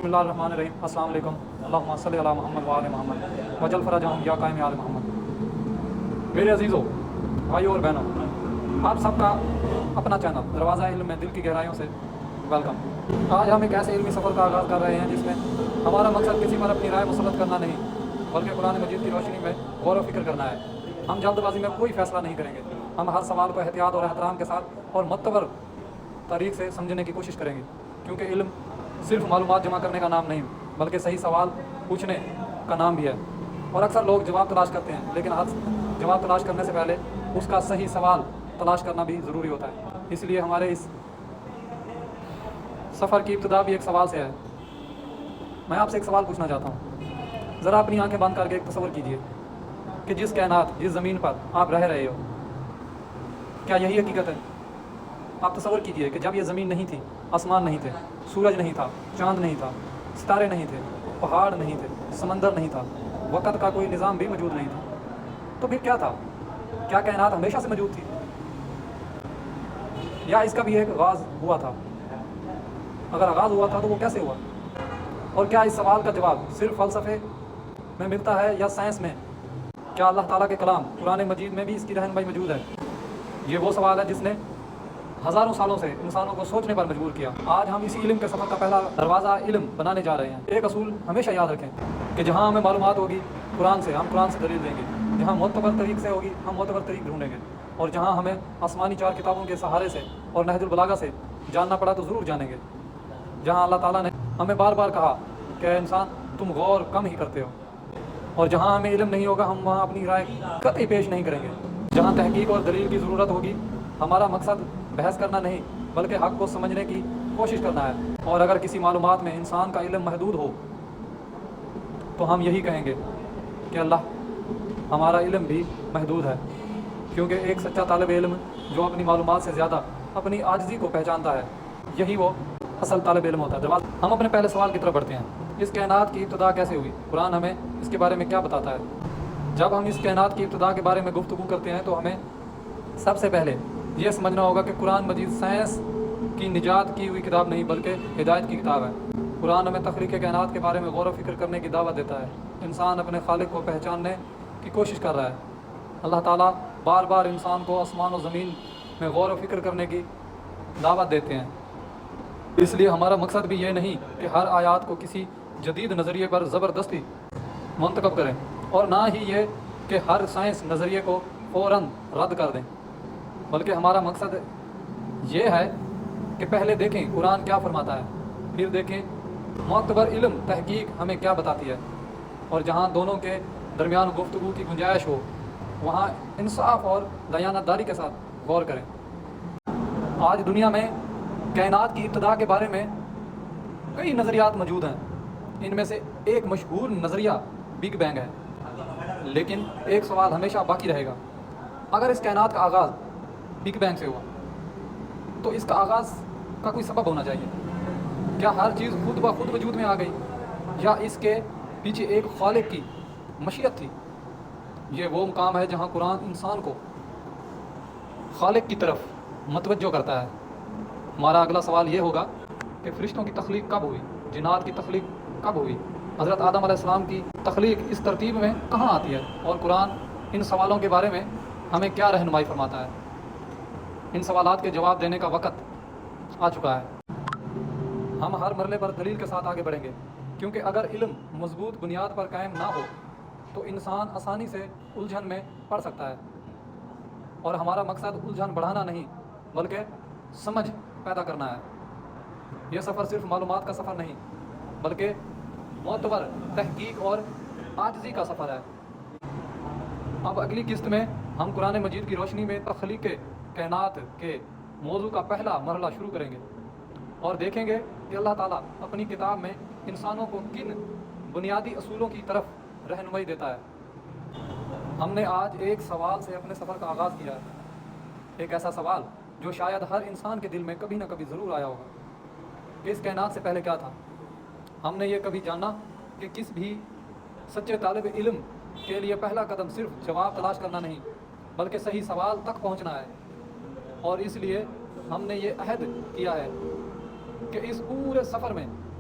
بسم اللہ الرحمن الرحیم۔ السلام علیکم۔ اللہم صلی علی محمد و آل محمد وجل فرجہم یا قائم آل محمد۔ میرے عزیزوں، بھائیوں اور بہنوں، آپ سب کا اپنا چینل دروازہ علم میں دل کی گہرائیوں سے ویلکم۔ آج ہم ایک ایسے علمی سفر کا آغاز کر رہے ہیں جس میں ہمارا مقصد کسی پر اپنی رائے مسلط کرنا نہیں، بلکہ قرآن مجید کی روشنی میں غور و فکر کرنا ہے۔ ہم جلد بازی میں کوئی فیصلہ نہیں کریں گے، ہم ہر سوال کو احتیاط اور احترام کے ساتھ اور معتبر طریق سے سمجھنے کی کوشش کریں گے، کیونکہ علم صرف معلومات جمع کرنے کا نام نہیں بلکہ صحیح سوال پوچھنے کا نام بھی ہے۔ اور اکثر لوگ جواب تلاش کرتے ہیں، لیکن جواب تلاش کرنے سے پہلے اس کا صحیح سوال تلاش کرنا بھی ضروری ہوتا ہے۔ اس لیے ہمارے اس سفر کی ابتدا بھی ایک سوال سے ہے۔ میں آپ سے ایک سوال پوچھنا چاہتا ہوں۔ ذرا اپنی آنکھیں بند کر کے ایک تصور کیجئے کہ جس کائنات، جس زمین پر آپ رہ رہے ہو، کیا یہی حقیقت ہے؟ آپ تصور کیجئے کہ جب یہ زمین نہیں تھی، آسمان نہیں تھے، سورج نہیں تھا، چاند نہیں تھا، ستارے نہیں تھے، پہاڑ نہیں تھے، سمندر نہیں تھا، وقت کا کوئی نظام بھی موجود نہیں تھا، تو پھر کیا تھا؟ کیا کائنات ہمیشہ سے موجود تھی، یا اس کا بھی ایک آغاز ہوا تھا؟ اگر آغاز ہوا تھا تو وہ کیسے ہوا؟ اور کیا اس سوال کا جواب صرف فلسفے میں ملتا ہے یا سائنس میں؟ کیا اللہ تعالیٰ کے کلام قرآن مجید میں بھی اس کی رہنمائی موجود ہے؟ یہ وہ سوال ہے جس نے ہزاروں سالوں سے انسانوں کو سوچنے پر مجبور کیا۔ آج ہم اسی علم کے سفر کا پہلا دروازہ علم بنانے جا رہے ہیں۔ ایک اصول ہمیشہ یاد رکھیں کہ جہاں ہمیں معلومات ہوگی قرآن سے، ہم قرآن سے دلیل دیں گے، جہاں معتبر طریق سے ہوگی ہم معتبر طریق ڈھونڈیں گے، اور جہاں ہمیں آسمانی 4 کتابوں کے سہارے سے اور نہج البلاغہ سے جاننا پڑا تو ضرور جانیں گے۔ جہاں اللہ تعالیٰ نے ہمیں بار بار کہا کہ اے انسان تم غور کم ہی کرتے ہو، اور جہاں ہمیں علم نہیں ہوگا ہم وہاں اپنی رائے قطعی پیش نہیں کریں گے۔ جہاں تحقیق اور دلیل کی ضرورت ہوگی ہمارا مقصد بحث کرنا نہیں بلکہ حق کو سمجھنے کی کوشش کرنا ہے۔ اور اگر کسی معلومات میں انسان کا علم محدود ہو تو ہم یہی کہیں گے کہ اللہ ہمارا علم بھی محدود ہے، کیونکہ ایک سچا طالب علم جو اپنی معلومات سے زیادہ اپنی عاجزی کو پہچانتا ہے، یہی وہ اصل طالب علم ہوتا ہے۔ ہم اپنے پہلے سوال کی طرف بڑھتے ہیں۔ اس کائنات کی ابتدا کیسے ہوئی؟ قرآن ہمیں اس کے بارے میں کیا بتاتا ہے؟ جب ہم اس کائنات کی ابتدا کے بارے میں گفتگو کرتے ہیں تو ہمیں سب سے پہلے یہ سمجھنا ہوگا کہ قرآن مجید سائنس کی نجات کی ہوئی کتاب نہیں بلکہ ہدایت کی کتاب ہے۔ قرآن ہمیں تخلیق کائنات کے بارے میں غور و فکر کرنے کی دعوت دیتا ہے۔ انسان اپنے خالق کو پہچاننے کی کوشش کر رہا ہے۔ اللہ تعالیٰ بار بار انسان کو آسمان و زمین میں غور و فکر کرنے کی دعوت دیتے ہیں۔ اس لیے ہمارا مقصد بھی یہ نہیں کہ ہر آیات کو کسی جدید نظریے پر زبردستی منتخب کریں، اور نہ ہی یہ کہ ہر سائنس نظریے کو فوراً رد کر دیں، بلکہ ہمارا مقصد یہ ہے کہ پہلے دیکھیں قرآن کیا فرماتا ہے، پھر دیکھیں معتبر علم تحقیق ہمیں کیا بتاتی ہے، اور جہاں دونوں کے درمیان گفتگو کی گنجائش ہو وہاں انصاف اور دیانتداری کے ساتھ غور کریں۔ آج دنیا میں کائنات کی ابتدا کے بارے میں کئی نظریات موجود ہیں۔ ان میں سے ایک مشہور نظریہ بگ بینگ ہے، لیکن ایک سوال ہمیشہ باقی رہے گا۔ اگر اس کائنات کا آغاز بگ بینگ سے ہوا تو اس کا آغاز کا کوئی سبب ہونا چاہیے۔ کیا ہر چیز خود بخود وجود میں آ گئی، یا اس کے پیچھے ایک خالق کی مشیت تھی؟ یہ وہ مقام ہے جہاں قرآن انسان کو خالق کی طرف متوجہ کرتا ہے۔ ہمارا اگلا سوال یہ ہوگا کہ فرشتوں کی تخلیق کب ہوئی، جنات کی تخلیق کب ہوئی، حضرت آدم علیہ السلام کی تخلیق اس ترتیب میں کہاں آتی ہے، اور قرآن ان سوالوں کے بارے میں ہمیں کیا رہنمائی فرماتا ہے؟ ان سوالات کے جواب دینے کا وقت آ چکا ہے۔ ہم ہر مرحلے پر دلیل کے ساتھ آگے بڑھیں گے، کیونکہ اگر علم مضبوط بنیاد پر قائم نہ ہو تو انسان آسانی سے الجھن میں پڑ سکتا ہے، اور ہمارا مقصد الجھن بڑھانا نہیں بلکہ سمجھ پیدا کرنا ہے۔ یہ سفر صرف معلومات کا سفر نہیں بلکہ معتبر تحقیق اور عاجزی کا سفر ہے۔ اب اگلی قسط میں ہم قرآن مجید کی روشنی میں تخلیق کائنات کے موضوع کا پہلا مرحلہ شروع کریں گے، اور دیکھیں گے کہ اللہ تعالیٰ اپنی کتاب میں انسانوں کو کن بنیادی اصولوں کی طرف رہنمائی دیتا ہے۔ ہم نے آج ایک سوال سے اپنے سفر کا آغاز کیا ہے، ایک ایسا سوال جو شاید ہر انسان کے دل میں کبھی نہ کبھی ضرور آیا ہوگا کہ اس کائنات سے پہلے کیا تھا۔ ہم نے یہ کبھی جانا کہ کس بھی سچے طالب علم کے لیے پہلا قدم صرف جواب تلاش کرنا نہیں بلکہ صحیح سوال تک پہنچنا ہے، اور اس لیے ہم نے یہ عہد کیا ہے کہ اس پورے سفر میں